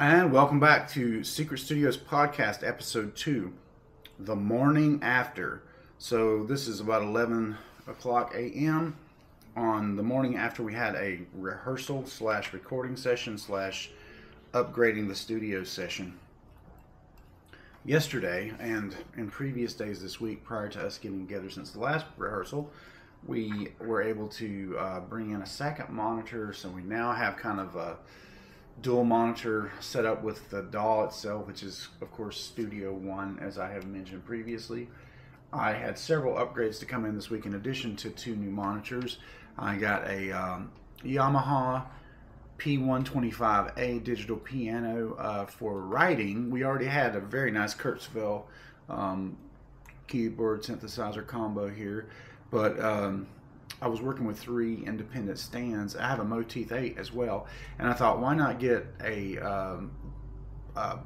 And welcome back to Secret Studios Podcast, Episode 2, The Morning After. So this is about 11 o'clock a.m. on the morning after we had a rehearsal slash recording session slash upgrading the studio session. Yesterday and in previous days this week prior to us getting together since the last rehearsal, we were able to bring in a second monitor, so we now have kind of a dual monitor set up with the DAW itself, which is of course Studio One, as I have mentioned previously. I had several upgrades to come in this week in addition to two new monitors. I got a Yamaha P125A digital piano for writing. We already had a very nice Kurzweil keyboard synthesizer combo here, but I was working with three independent stands. I have a Motif 8 as well, and I thought, why not get a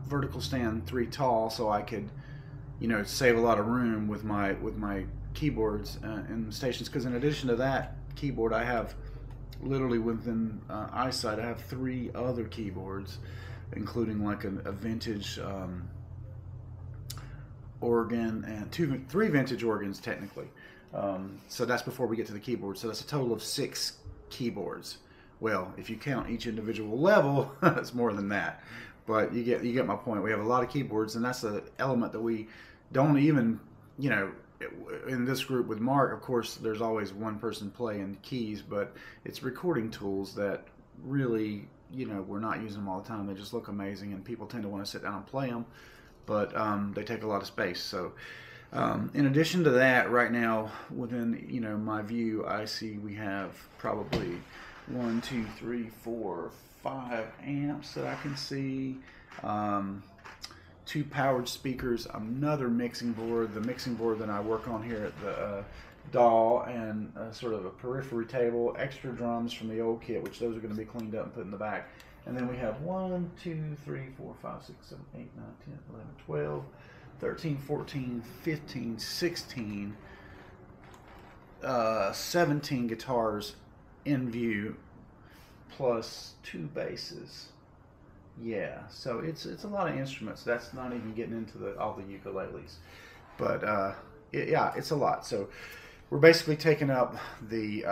vertical stand 3 tall so I could, save a lot of room with my keyboards and stations. Because in addition to that keyboard, I have literally within eyesight, I have 3 other keyboards, including like a vintage organ and 3 vintage organs technically. So that's before we get to the keyboard. So that's a total of 6 keyboards. Well, if you count each individual level, it's more than that. But you get my point. We have a lot of keyboards, and that's an element that we don't even, in this group with Mark, of course, there's always one person playing keys, but it's recording tools that really, we're not using them all the time. They just look amazing, and people tend to want to sit down and play them, but they take a lot of space. So in addition to that, right now within my view, I see we have probably 1, 2, 3, 4, 5 amps that I can see. 2 powered speakers, another mixing board, the mixing board that I work on here at the DAW, and sort of a periphery table, extra drums from the old kit, which those are going to be cleaned up and put in the back. And then we have 1, 2, 3, 4, 5, 6, 7, 8, 9, 10, 11, 12, 13, 14, 15, 16, 17 guitars in view, plus 2 basses. Yeah, so it's a lot of instruments. That's not even getting into all the ukuleles, but it's a lot. So we're basically taking up the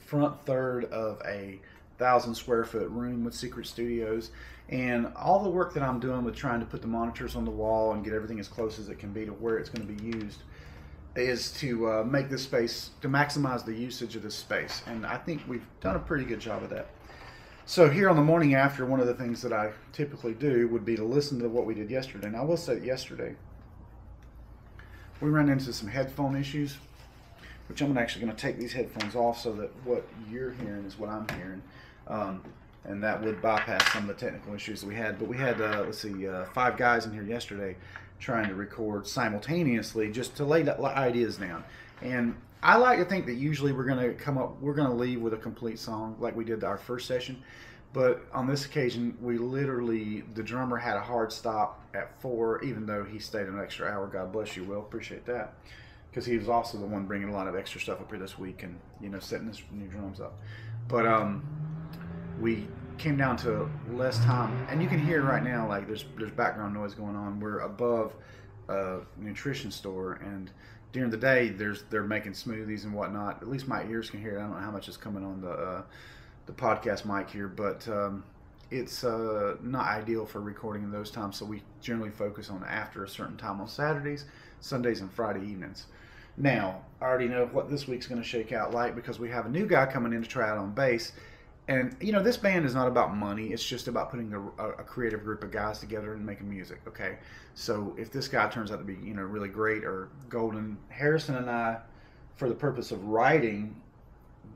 front third of a 1,000 square foot room with Secret Studios, and all the work that I'm doing with trying to put the monitors on the wall and get everything as close as it can be to where it's going to be used is to make this space, to maximize the usage of this space, and I think we've done a pretty good job of that. So here on the morning after, one of the things that I typically do would be to listen to what we did yesterday. And I will say that yesterday we ran into some headphone issues, which I'm actually going to take these headphones off so that what you're hearing is what I'm hearing. And that would bypass some of the technical issues that we had. But we had, 5 guys in here yesterday trying to record simultaneously just to lay the ideas down. And I like to think that usually we're going to leave with a complete song like we did our first session. But on this occasion, the drummer had a hard stop at 4, even though he stayed an extra hour. God bless you, Will. Appreciate that. Because he was also the one bringing a lot of extra stuff up here this week and, setting his new drums up. But we came down to less time. And you can hear right now, like, there's background noise going on. We're above a nutrition store, and during the day, they're making smoothies and whatnot. At least my ears can hear it. I don't know how much is coming on the podcast mic here, but it's not ideal for recording in those times. So we generally focus on after a certain time on Saturdays, Sundays, and Friday evenings. Now, I already know what this week's going to shake out like because we have a new guy coming in to try out on bass. And, this band is not about money. It's just about putting a creative group of guys together and making music, okay? So if this guy turns out to be, really great or golden, Harrison and I, for the purpose of writing,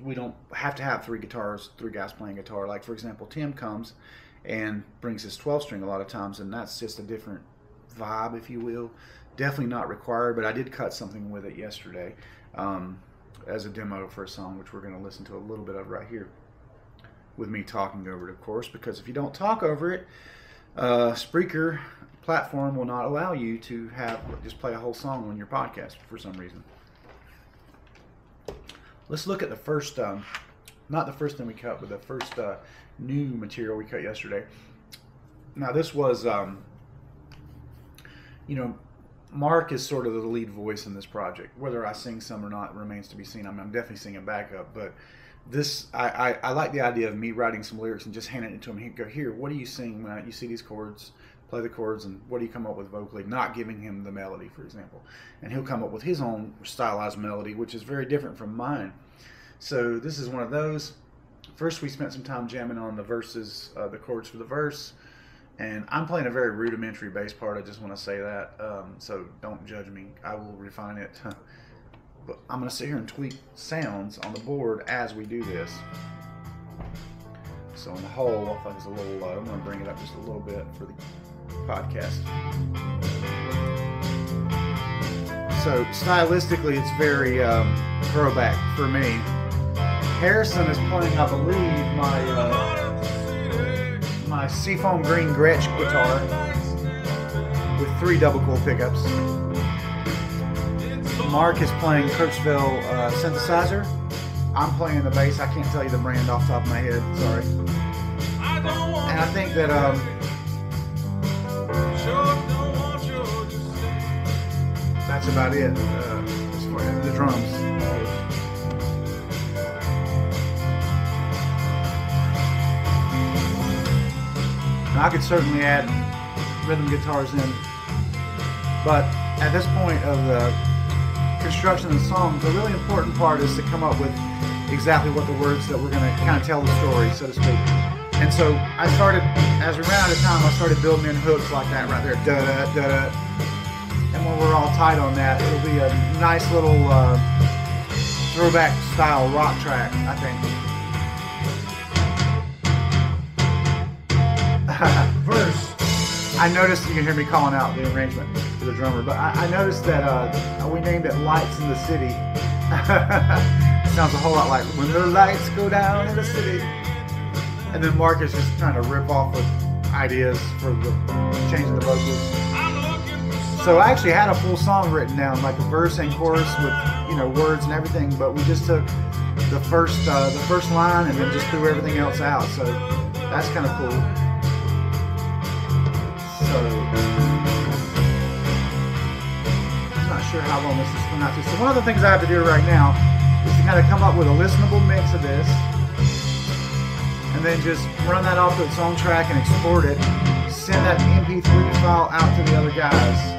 we don't have to have 3 guys playing guitar. Like, for example, Tim comes and brings his 12-string a lot of times, and that's just a different vibe, if you will. Definitely not required, but I did cut something with it yesterday as a demo for a song, which we're going to listen to a little bit of right here, with me talking over it, of course, because if you don't talk over it, Spreaker platform will not allow you to just play a whole song on your podcast for some reason. Let's look at the first, not the first thing we cut, but the first new material we cut yesterday. Now this was, you know, Mark is sort of the lead voice in this project. Whether I sing some or not remains to be seen. I mean, I'm definitely singing backup, but this I like the idea of me writing some lyrics and just handing it to him. He'd go, here, what do you sing when you see these chords? Play the chords, and what do you come up with vocally? Not giving him the melody, for example. And he'll come up with his own stylized melody, which is very different from mine. So this is one of those. First, we spent some time jamming on the verses, the chords for the verse. And I'm playing a very rudimentary bass part. I just want to say that. So don't judge me. I will refine it. But I'm going to sit here and tweak sounds on the board as we do this. So on the whole, I think it's a little low. I'm going to bring it up just a little bit for the podcast. So stylistically, it's very throwback for me. Harrison is playing, I believe, my Seafoam Green Gretsch guitar with 3 double coil pickups. Mark is playing Kirksville synthesizer. I'm playing the bass. I can't tell you the brand off the top of my head. Sorry. And I think that that's about it as far as the drums. Now, I could certainly add rhythm guitars in, but at this point of the construction of the song, the really important part is to come up with exactly what the words that we're going to kind of tell the story, so to speak. And so I started, as we ran out of time, I started building in hooks like that right there, da-da, da-da. And when we're all tight on that, it'll be a nice little throwback style rock track, I think. Verse. I noticed, you can hear me calling out the arrangement to the drummer, but I noticed that we named it Lights in the City. It sounds a whole lot like when the lights go down in the city. And then Mark is just trying to rip off with ideas for the changing the vocals. So I actually had a full song written down, like a verse and chorus with, you know, words and everything, but we just took the first line and then just threw everything else out. So that's kind of cool. So I'm not sure how long this is coming out to. So one of the things I have to do right now is to kind of come up with a listenable mix of this, and then just run that off to its own track and export it. Send that MP3 file out to the other guys.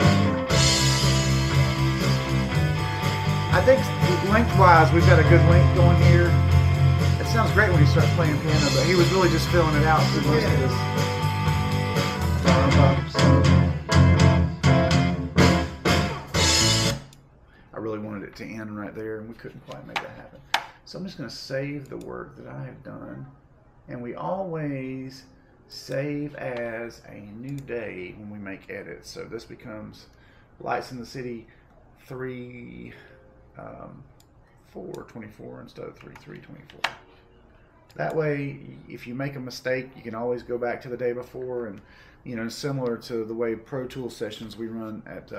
I think lengthwise we've got a good length going here. It sounds great when he starts playing piano, but he was really just filling it out through most of this. I really wanted it to end right there, and we couldn't quite make that happen. So I'm just going to save the work that I have done. And we always save as a new day when we make edits. So this becomes Lights in the City 3-4-24 instead of 3-3-24. That way, if you make a mistake, you can always go back to the day before, and you know, similar to the way Pro Tools sessions we run at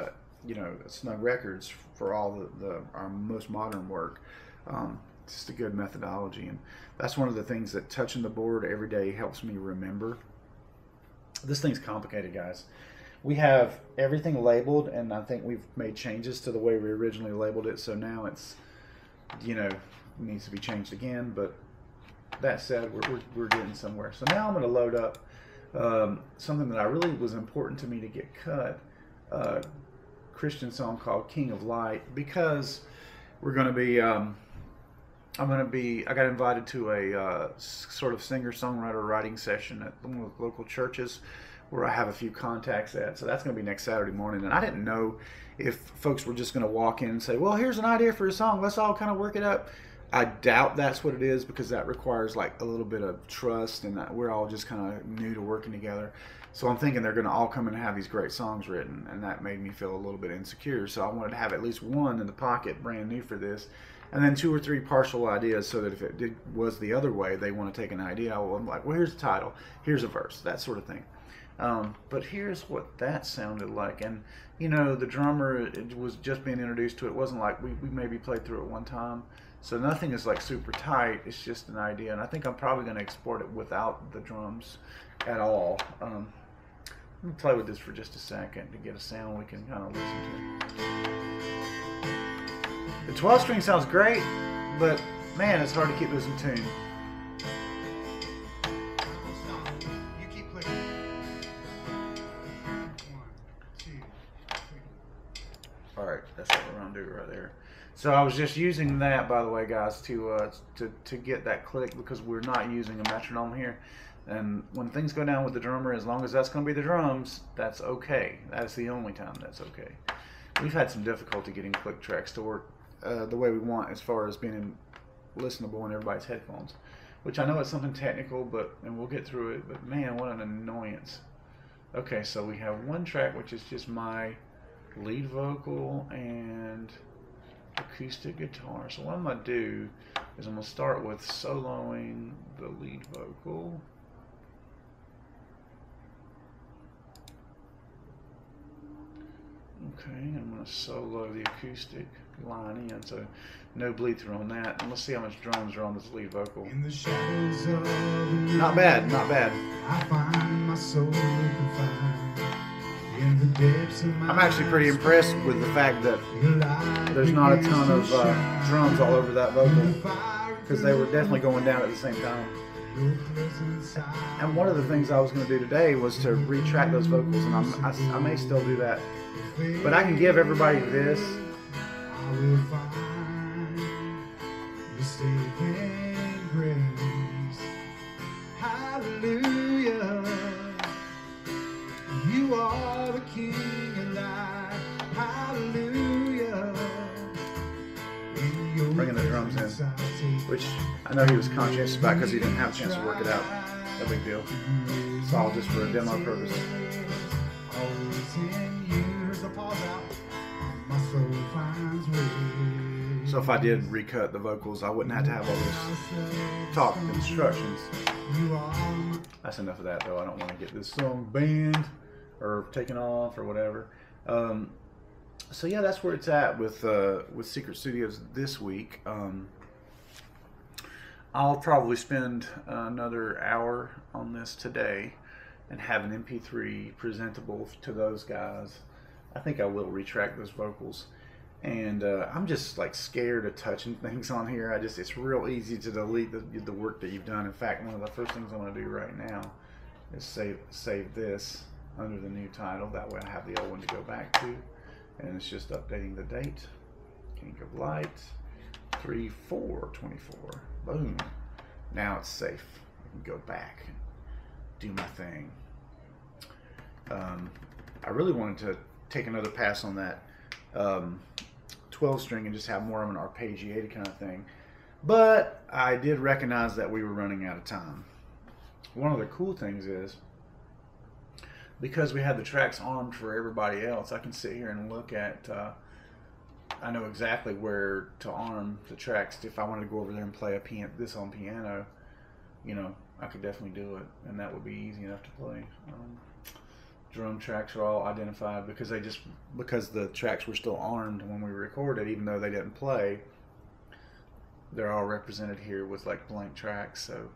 you know, Snug Records for all our most modern work. Just a good methodology, and that's one of the things that touching the board every day helps me remember. This thing's complicated, guys. We have everything labeled, and I think we've made changes to the way we originally labeled it, so now it's, you know, needs to be changed again. But that said, we're getting somewhere. So now I'm going to load up something that I really was important to me to get cut, Christian song called King of Light, because we're going to be I got invited to a sort of singer-songwriter writing session at one of the local churches where I have a few contacts at. So that's going to be next Saturday morning. And I didn't know if folks were just going to walk in and say, well, here's an idea for a song. Let's all kind of work it up. I doubt that's what it is, because that requires like a little bit of trust, and that we're all just kind of new to working together. So I'm thinking they're going to all come in and have these great songs written, and that made me feel a little bit insecure. So I wanted to have at least one in the pocket, brand new for this, and then 2 or 3 partial ideas, so that if it was the other way, they want to take an idea. I'm like, well, here's the title, here's a verse, that sort of thing. But here's what that sounded like. And, you know, the drummer, it was just being introduced to it. It wasn't like we maybe played through it one time. So nothing is like super tight. It's just an idea. And I think I'm probably going to export it without the drums at all. Let me play with this for just a second to get a sound we can kind of listen to. The 12 string sounds great, but man, it's hard to keep those in tune. You keep clicking. 1, 2, 3. Alright, that's what we're going to do right there. So I was just using that, by the way, guys, to get that click, because we're not using a metronome here. And when things go down with the drummer, as long as that's going to be the drums, that's okay. That's the only time that's okay. We've had some difficulty getting click tracks to work the way we want, as far as being listenable in everybody's headphones. Which I know it's something technical, and we'll get through it, but man, what an annoyance. Okay, so we have one track, which is just my lead vocal and acoustic guitar. So what I'm going to do is I'm going to start with soloing the lead vocal. Okay, I'm going to solo the acoustic line in, so no bleed through on that. And let's see how much drums are on this lead vocal. In the shadows of the Not bad, not bad. I find my soul confined in the depths of my I'm actually pretty impressed with the fact that there's not a ton of drums all over that vocal, because they were definitely going down at the same time. And one of the things I was going to do today was to retrack those vocals, and I may still do that. But I can give everybody this. I will find the saving grace. Hallelujah. You are the King and I. Hallelujah. Bringing the drums in, which I know he was conscious about because he didn't have a chance to work it out. No big deal. It's all just for a demo purpose. So if I did recut the vocals, I wouldn't have to have all those talk instructions. That's enough of that, though. I don't want to get this song banned or taken off or whatever. So yeah, that's where it's at with Secret Studios this week. I'll probably spend another hour on this today and have an MP3 presentable to those guys. I think I will retract those vocals. And I'm just like scared of touching things on here. It's real easy to delete the work that you've done. In fact, one of the first things I want to do right now is save this under the new title. That way I have the old one to go back to. And it's just updating the date. King of Light, 3/4/24. Boom. Now it's safe. I can go back and do my thing. I really wanted to take another pass on that 12 string and just have more of an arpeggiated kind of thing. But I did recognize that we were running out of time. One of the cool things is, because we had the tracks armed for everybody else, I can sit here and look at, I know exactly where to arm the tracks. If I wanted to go over there and play this on piano, you know, I could definitely do it, and that would be easy enough to play. Drum tracks are all identified because the tracks were still armed when we recorded, even though they didn't play. They're all represented here with like blank tracks. So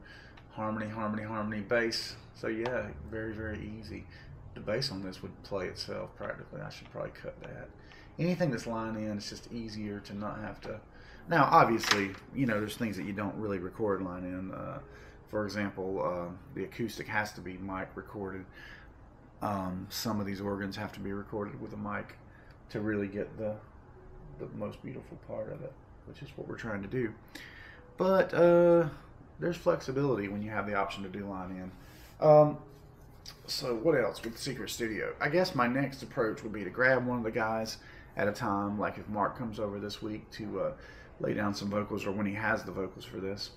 harmony, harmony, harmony, bass. So yeah, very, very easy. The bass on this would play itself practically. I should probably cut that. Anything that's line in, it's just easier to not have to. Now, obviously, you know, there's things that you don't really record line in. For example, the acoustic has to be mic recorded. Some of these organs have to be recorded with a mic to really get the most beautiful part of it, which is what we're trying to do. But there's flexibility when you have the option to do line in. So what else with Secret Studio? I guess my next approach would be to grab one of the guys at a time, like if Mark comes over this week to lay down some vocals, or when he has the vocals for this,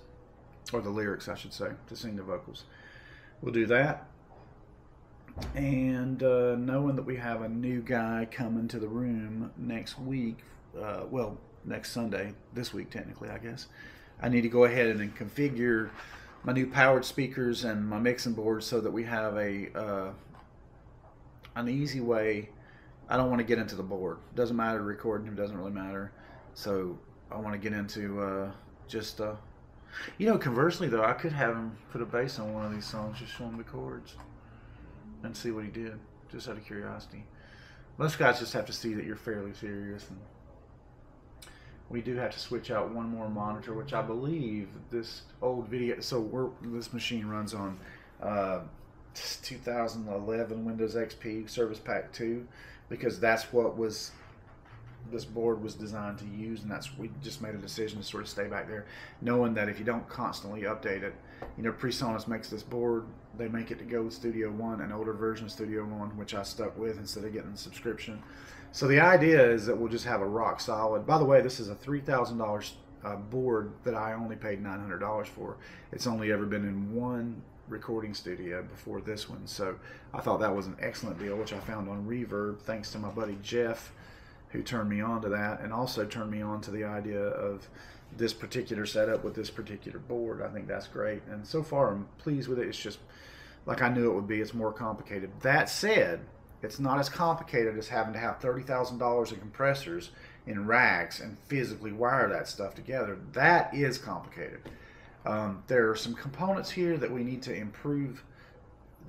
or the lyrics I should say, to sing the vocals. We'll do that. And knowing that we have a new guy coming to the room next week, well, next Sunday, this week technically, I guess, I need to go ahead and configure my new powered speakers and my mixing board so that we have an easy way. I don't want to get into the board. Doesn't matter recording, it doesn't really matter. So I want to get into you know, conversely though, I could have him put a bass on one of these songs, just show him the chords and see what he did. just out of curiosity. Most guys just have to see that you're fairly serious. And we do have to switch out one more monitor, which I believe this old video. So this machine runs on 2011 Windows XP Service Pack 2, because that's what this board was designed to use, and we just made a decision to sort of stay back there, knowing that if you don't constantly update it, PreSonus makes this board, they make it to go with Studio One, an older version of Studio One, which I stuck with instead of getting the subscription. So the idea is that we'll just have a rock solid. By the way, this is a $3,000 board that I only paid $900 for. It's only ever been in one recording studio before this one, so I thought that was an excellent deal, which I found on Reverb, thanks to my buddy Jeff, who turned me on to that, and also turned me on to the idea of this particular setup with this particular board. I think that's great, and so far I'm pleased with it. It's just like I knew it would be. It's more complicated. That said, it's not as complicated as having to have $30,000 in compressors in racks and physically wire that stuff together. That is complicated. There are some components here that we need to improve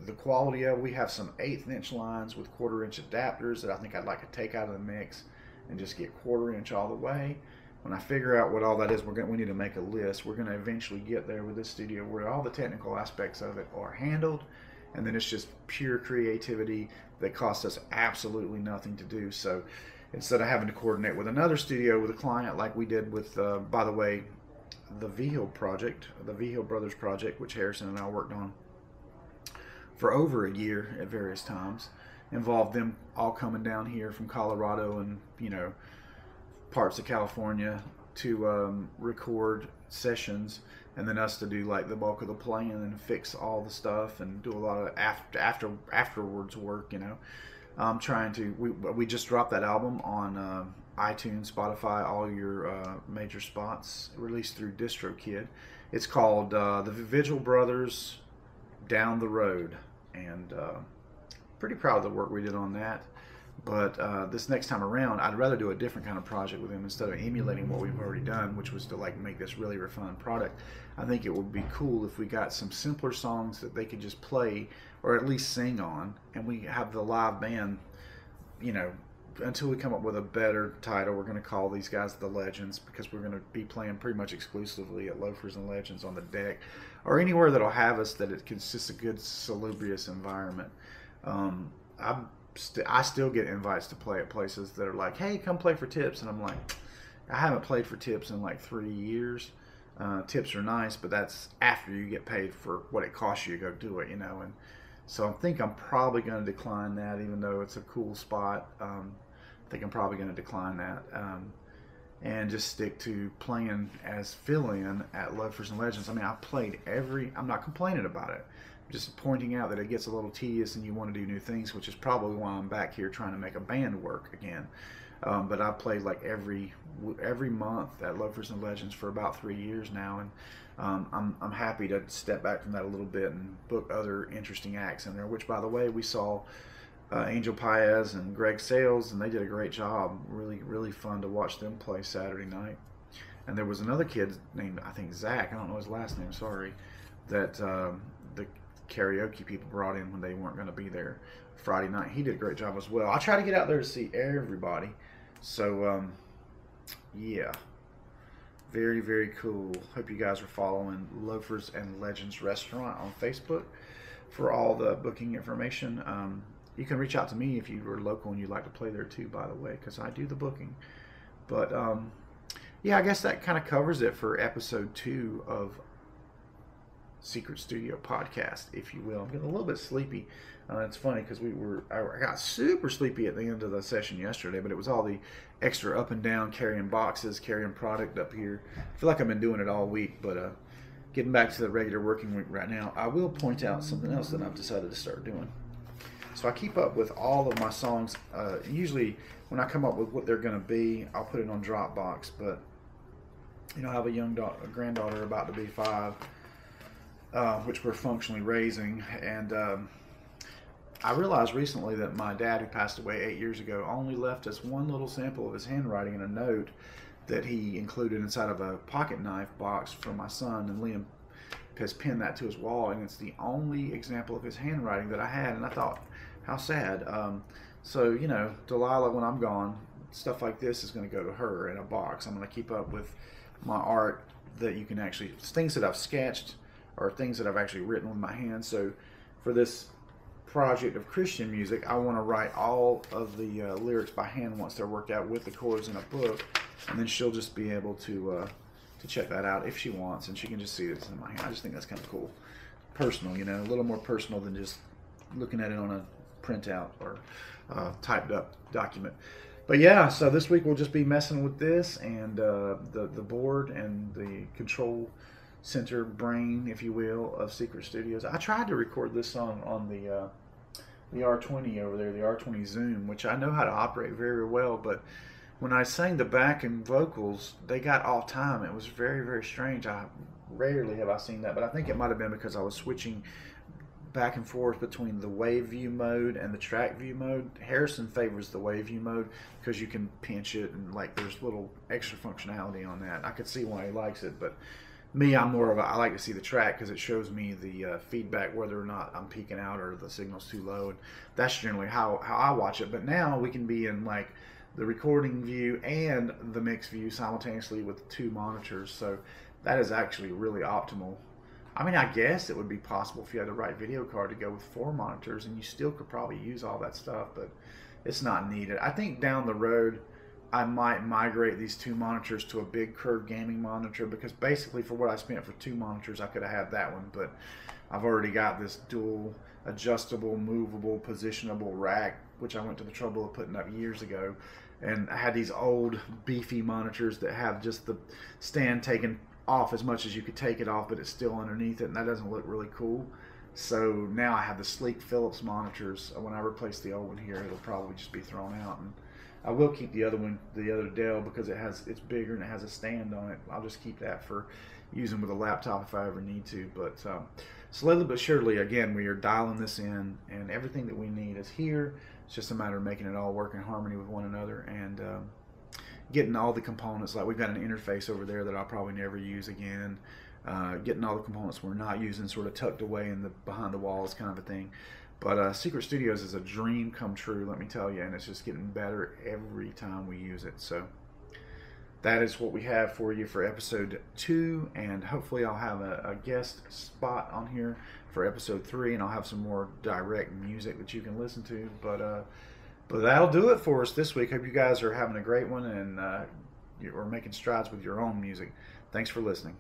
the quality of. We have some 1/8 inch lines with 1/4 inch adapters that I think I'd like to take out of the mix and just get 1/4 inch all the way. When I figure out what all that is, we need to make a list. We're going to eventually get there with this studio where all the technical aspects of it are handled, and then it's just pure creativity that costs us absolutely nothing to do. So instead of having to coordinate with another studio with a client like we did with, by the way, the Vigil project, the Vigil Brothers project, which Harrison and I worked on for over a year at various times, involved them all coming down here from Colorado and parts of California to record sessions, and then us to do like the bulk of the playing and fix all the stuff and do a lot of afterwards work. We just dropped that album on iTunes, Spotify, all your major spots, released through DistroKid. It's called the Vigil Brothers Down the Road, and pretty proud of the work we did on that. But this next time around, I'd rather do a different kind of project with him instead of emulating what we've already done, which was to make this really refined product. I think it would be cool if we got some simpler songs that they could just play or at least sing on, and we have the live band, until we come up with a better title. We're going to call these guys the Legends, because we're going to be playing pretty much exclusively at Loafers and Legends on the deck, or anywhere that'll have us, that it's just a good salubrious environment. I still get invites to play at places that are like, hey, come play for tips, and I'm like, I haven't played for tips in like 3 years. Tips are nice, but that's after you get paid for what it costs you to go do it, and so I think I'm probably going to decline that, even though it's a cool spot. I think I'm probably going to decline that and just stick to playing as fill-in at Loafers and Legends. I mean, I've played I'm not complaining about it. Just pointing out that it gets a little tedious and you want to do new things, which is probably why I'm back here trying to make a band work again. But I've played like every month at Loafers and Legends for about 3 years now, and I'm happy to step back from that a little bit and book other interesting acts in there. Which, by the way, we saw Angel Paez and Greg Sales, and they did a great job. Really fun to watch them play Saturday night. And there was another kid named, I think, Zach. I don't know his last name. Sorry, that the karaoke people brought in when they weren't going to be there Friday night. He did a great job as well. I try to get out there to see everybody. So yeah, very cool. Hope you guys are following Loafers and Legends Restaurant on Facebook for all the booking information. You can reach out to me if you were local and you'd like to play there too, by the way, because I do the booking. But yeah, I guess that kind of covers it for episode 2 of Secret Studio Podcast, if you will. I'm getting a little bit sleepy. It's funny because I got super sleepy at the end of the session yesterday, but it was all the extra up and down, carrying boxes, carrying product up here. I feel like I've been doing it all week, but getting back to the regular working week right now, I will point out something else that I've decided to start doing. So I keep up with all of my songs. Usually when I come up with what they're going to be, I'll put it on Dropbox, but I have a granddaughter about to be 5, which we're functionally raising, and I realized recently that my dad, who passed away 8 years ago, only left us one little sample of his handwriting in a note that he included inside of a pocket knife box for my son, and Liam has pinned that to his wall, and it's the only example of his handwriting that I had. And I thought, How sad. So, you know, Delilah, when I'm gone, stuff like this is going to go to her in a box. I'm going to keep up with my art that you can actually, things that I've sketched or things that I've actually written with my hands. So for this project of Christian music, I want to write all of the lyrics by hand once they're worked out with the chords in a book, and then she'll just be able to check that out if she wants, and she can just see it's in my hand. I just think that's kind of cool. Personal, you know, a little more personal than just looking at it on a printout or typed up document. But yeah, so this week we'll just be messing with this and the board and the control center brain, if you will, of Secret Studios. I tried to record this song on the R20 over there, the R20 Zoom, which I know how to operate very well, but when I sang the backing vocals, they got off time. It was very, very strange. Rarely have I seen that, but I think it might have been because I was switching back and forth between the wave view mode and the track view mode. Harrison favors the wave view mode because you can pinch it and like there's little extra functionality on that. I could see why he likes it, but me, I'm more of a, I like to see the track because it shows me the feedback, whether or not I'm peaking out or the signal's too low. And that's generally how I watch it. But now we can be in like the recording view and the mix view simultaneously with 2 monitors. So that is actually really optimal. I mean, I guess it would be possible if you had the right video card to go with 4 monitors, and you still could probably use all that stuff, but it's not needed. I think down the road, I might migrate these 2 monitors to a big curved gaming monitor, because basically for what I spent for 2 monitors, I could have had that one, but I've already got this dual adjustable, movable, positionable rack, which I went to the trouble of putting up years ago. And I had these old beefy monitors that have just the stand taken off as much as you could take it off, but it's still underneath it, and that doesn't look really cool. So now I have the sleek Philips monitors. When I replace the old one here, it'll probably just be thrown out, and I will keep the other one, the other Dell, because it's bigger and it has a stand on it. I'll just keep that for using with a laptop if I ever need to. But slowly but surely, again, we are dialing this in, and everything that we need is here. It's just a matter of making it all work in harmony with one another, and getting all the components. Like we've got an interface over there that I'll probably never use again. Getting all the components we're not using sort of tucked away in the behind the walls kind of a thing. But Secret Studios is a dream come true, let me tell you, and it's just getting better every time we use it. So that is what we have for you for episode 2, and hopefully I'll have a guest spot on here for episode 3, and I'll have some more direct music that you can listen to. But that'll do it for us this week. Hope you guys are having a great one, and you're making strides with your own music. Thanks for listening.